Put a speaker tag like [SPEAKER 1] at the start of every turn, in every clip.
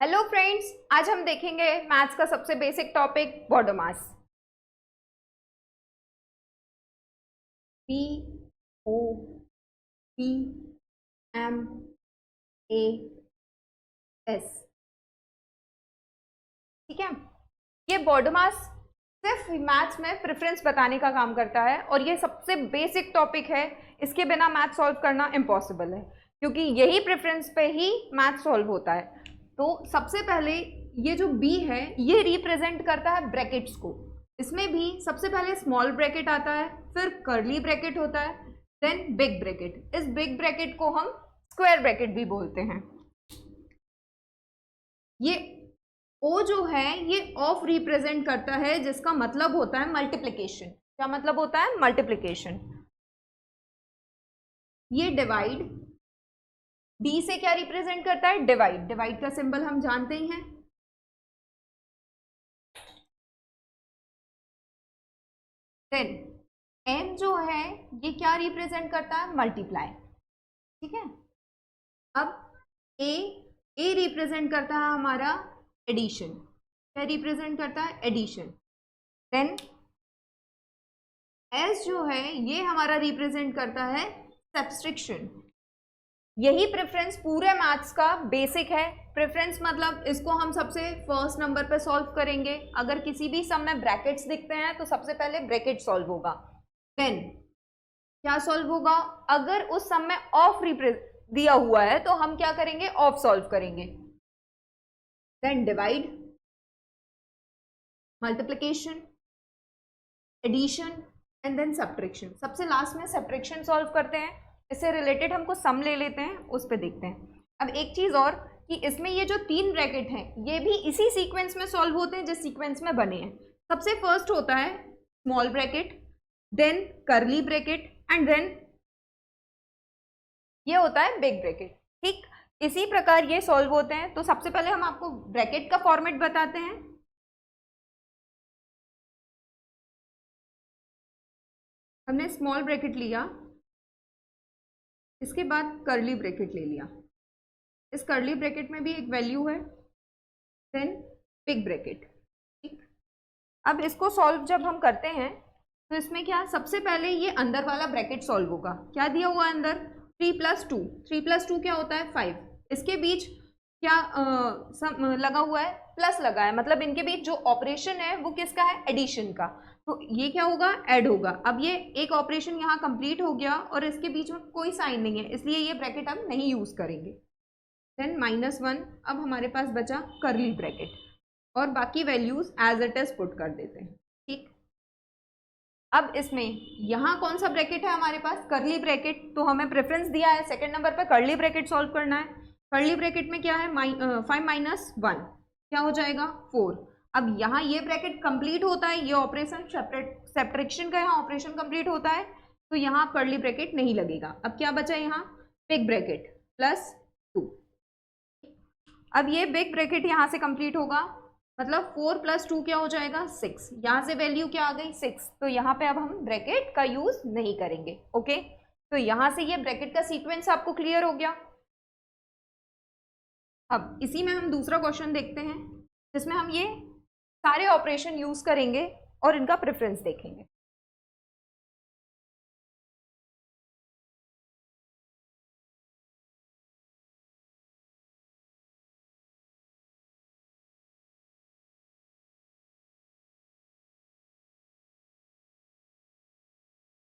[SPEAKER 1] Hello friends, आज हम देखेंगे मैथ्स का सबसे बेसिक टॉपिक बॉडो मास। BODMAS, ठीक है। ये बॉडो मास सिर्फ मैथ्स में प्रेफरेंस बताने का काम करता है और ये सबसे बेसिक टॉपिक है। इसके बिना मैथ सॉल्व करना इम्पॉसिबल है, क्योंकि यही प्रेफरेंस पे ही मैथ सॉल्व होता है। तो सबसे पहले ये जो बी है ये रिप्रेजेंट करता है ब्रैकेट्स को। इसमें भी सबसे पहले स्मॉल ब्रैकेट आता है, फिर कर्ली ब्रैकेट होता है, देन बिग ब्रैकेट। इस बिग ब्रैकेट को हम स्क्वायर ब्रैकेट भी बोलते हैं। ये ओ जो है ये ऑफ रिप्रेजेंट करता है, जिसका मतलब होता है मल्टीप्लिकेशन। क्या मतलब होता है? मल्टीप्लिकेशन। ये डिवाइड, डी से क्या रिप्रेजेंट करता है? डिवाइड। डिवाइड का सिंबल हम जानते ही हैं। देन एम जो है ये क्या रिप्रेजेंट करता है? मल्टीप्लाई, ठीक है। अब ए रिप्रेजेंट करता है हमारा एडिशन। क्या रिप्रेजेंट करता है? एडिशन। देन एस जो है ये हमारा रिप्रेजेंट करता है सब्सट्रैक्शन। यही प्रेफरेंस पूरे मैथ्स का बेसिक है। प्रेफरेंस मतलब इसको हम सबसे फर्स्ट नंबर पे सॉल्व करेंगे। अगर किसी भी सम में ब्रैकेट्स दिखते हैं तो सबसे पहले ब्रैकेट सॉल्व होगा। देन क्या सॉल्व होगा? अगर उस सम में ऑफ दिया हुआ है तो हम क्या करेंगे? ऑफ सॉल्व करेंगे। Then divide, multiplication, addition and then subtraction. सबसे लास्ट में सब्ट्रैक्शन सॉल्व करते हैं। इससे रिलेटेड हमको सम ले लेते हैं, उस पर देखते हैं। अब एक चीज और कि इसमें ये जो तीन ब्रैकेट हैं ये भी इसी सीक्वेंस में सॉल्व होते हैं जिस सीक्वेंस में बने हैं। सबसे फर्स्ट होता है small bracket, then curly bracket and then ये होता है बिग ब्रैकेट। ठीक इसी प्रकार ये सॉल्व होते हैं। तो सबसे पहले हम आपको ब्रैकेट का फॉर्मेट बताते हैं। हमने स्मॉल ब्रैकेट लिया, इसके बाद कर्ली ब्रैकेट ले लिया। इस कर्ली ब्रैकेट में भी एक वैल्यू है, देन बिग ब्रैकेट। ठीक, अब इसको सॉल्व जब हम करते हैं तो इसमें क्या, सबसे पहले ये अंदर वाला ब्रैकेट सॉल्व होगा। क्या दिया हुआ है अंदर? 3 + 2। 3 + 2 क्या होता है? 5। इसके बीच क्या लगा हुआ है? प्लस लगा है, मतलब इनके बीच जो ऑपरेशन है वो किसका है? एडिशन का। तो ये क्या होगा? ऐड होगा। अब ये एक ऑपरेशन यहाँ कंप्लीट हो गया और इसके बीच में कोई साइन नहीं है, इसलिए ये ब्रैकेट हम नहीं यूज करेंगे। देन -1। अब हमारे पास बचा कर्ली ब्रैकेट और बाकी values as it is put कर देते हैं। ठीक, अब इसमें यहाँ कौन सा ब्रैकेट है हमारे पास? Curly bracket. तो हमें प्रेफरेंस दिया है सेकंड नंबर पे कर्ली ब्रैकेट सॉल्व करना है। कर्ली ब्रैकेट में क्या है? 5 - 1 क्या हो जाएगा? 4। अब यहाँ ये ब्रैकेट कंप्लीट होता है, ये ऑपरेशन सब्ट्रैक्शन का यहाँ ऑपरेशन कंप्लीट होता है, तो यहाँ कर्ली ब्रैकेट नहीं लगेगा। अब क्या बचा यहाँ? Big bracket +2। अब ये बिग ब्रैकेट यहाँ से कंप्लीट होगा, मतलब 4 + 2 क्या हो जाएगा? 6। यहाँ से वैल्यू क्या आ गई? 6। तो यहाँ पे अब हम ब्रैकेट का यूज नहीं करेंगे। ओके, तो यहाँ से ये ब्रैकेट का सीक्वेंस आपको क्लियर हो गया। अब इसी में हम दूसरा क्वेश्चन देखते हैं जिसमें हम ये सारे ऑपरेशन यूज करेंगे और इनका प्रेफरेंस देखेंगे।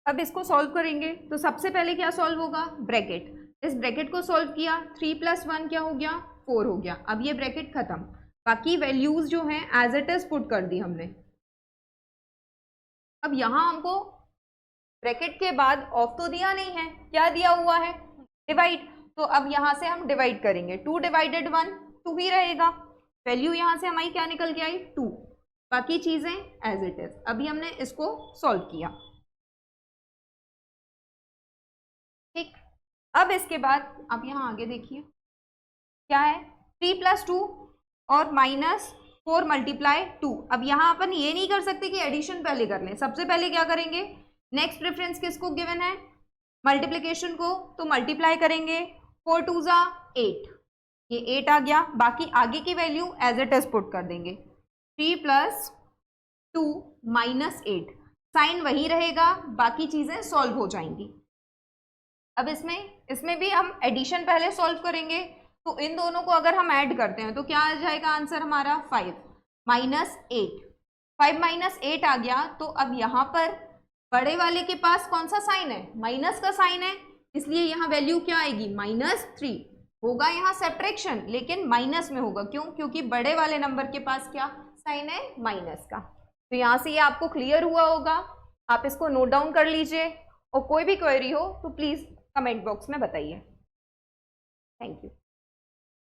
[SPEAKER 1] अब इसको सॉल्व करेंगे तो सबसे पहले क्या सॉल्व होगा? ब्रैकेट। इस ब्रैकेट को सॉल्व किया, 3 + 1 क्या हो गया? 4 हो गया। अब ये ब्रैकेट खत्म, बाकी वैल्यूज जो हैं एज इट इज पुट कर दी हमने। अब यहाँ हमको ब्रैकेट के बाद ऑफ तो दिया नहीं है, क्या दिया हुआ है? डिवाइड। तो अब यहाँ से हम डिवाइड करेंगे। 2 / 1 2 ही रहेगा। वैल्यू यहाँ से हमारी क्या निकल के आई? 2। बाकी चीजें एज इट इज। अभी हमने इसको सॉल्व किया। ठीक, अब इसके बाद आप यहाँ आगे देखिए क्या है? 3 + 2 और -4 × 2। अब यहाँ अपन ये नहीं कर सकते कि एडिशन पहले कर लें। सबसे पहले क्या करेंगे? नेक्स्ट प्रेफरेंस किसको गिवन है? मल्टीप्लिकेशन को, तो मल्टीप्लाई करेंगे। 4 × 2 = 8। ये 8 आ गया, बाकी आगे की value as it is put कर देंगे। 3 + 2 - 8, साइन वही रहेगा, बाकी चीजें सॉल्व हो जाएंगी। अब इसमें भी हम एडिशन पहले सॉल्व करेंगे, तो इन दोनों को अगर हम ऐड करते हैं तो क्या आ जाएगा आंसर हमारा 5 - 8। 5 - 8 आ गया, तो अब यहाँ पर बड़े वाले के पास कौन सा साइन है, माइनस का साइन है, इसलिए यहाँ वैल्यू क्या आएगी -3। होगा यहाँ सब्ट्रैक्शन, लेकिन माइनस में होगा, क्यों, क्योंकि बड़े वाले नंबर के पास क्या साइन है, माइनस का। तो यहाँ से ये आपको क्लियर हुआ होगा, आप इसको नोट डाउन कर लीजिए, और कोई भी क्वेरी हो तो प्लीज कमेंट बॉक्स में बताइए। Thank you.